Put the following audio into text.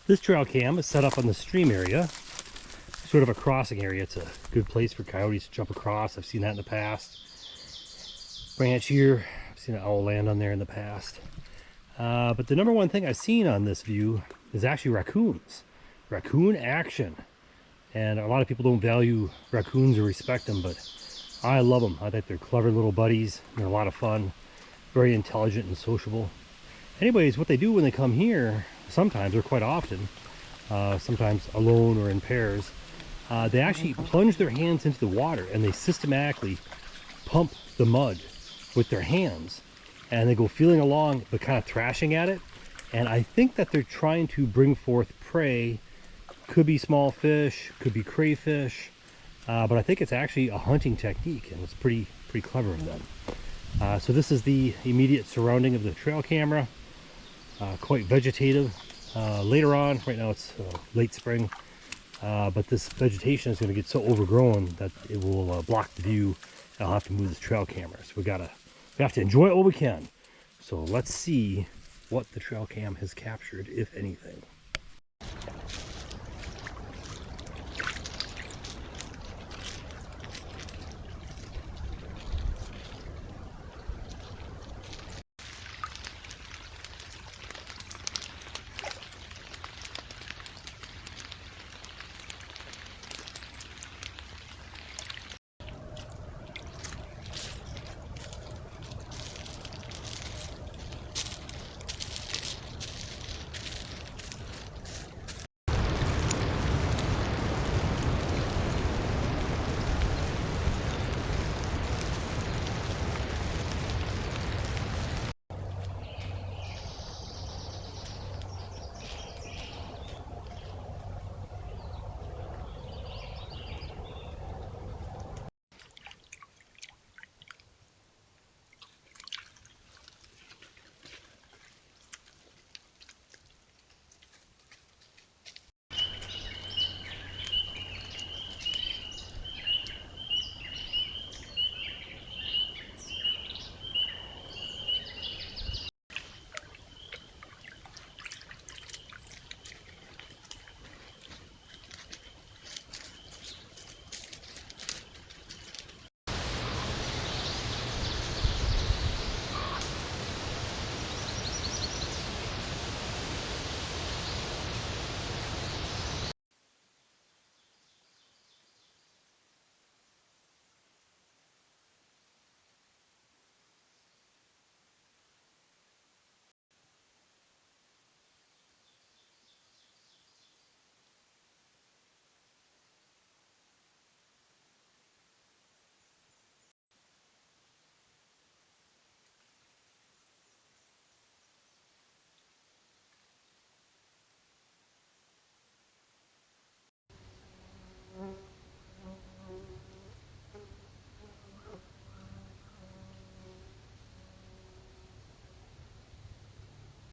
This trail cam is set up on the stream area, sort of a crossing area. It's a good place for coyotes to jump across. I've seen that in the past. Branch here, I've seen an owl land on there in the past. But the number one thing I've seen on this view is actually raccoons. Raccoon action. And a lot of people don't value raccoons or respect them, but I love them. I think they're clever little buddies. They're a lot of fun, very intelligent and sociable. Anyways, what they do when they come here, sometimes or quite often, sometimes alone or in pairs, they actually plunge their hands into the water and they systematically pump the mud with their hands, and they go feeling along but kind of thrashing at it. And I think that they're trying to bring forth prey. Could be small fish, could be crayfish, but I think it's actually a hunting technique, and it's pretty clever of them. So this is the immediate surrounding of the trail camera. Quite vegetative. Later on, right now it's late spring, but this vegetation is going to get so overgrown that it will block the view, and I'll have to move this trail camera. So we have to enjoy it while we can. So let's see what the trail cam has captured, if anything.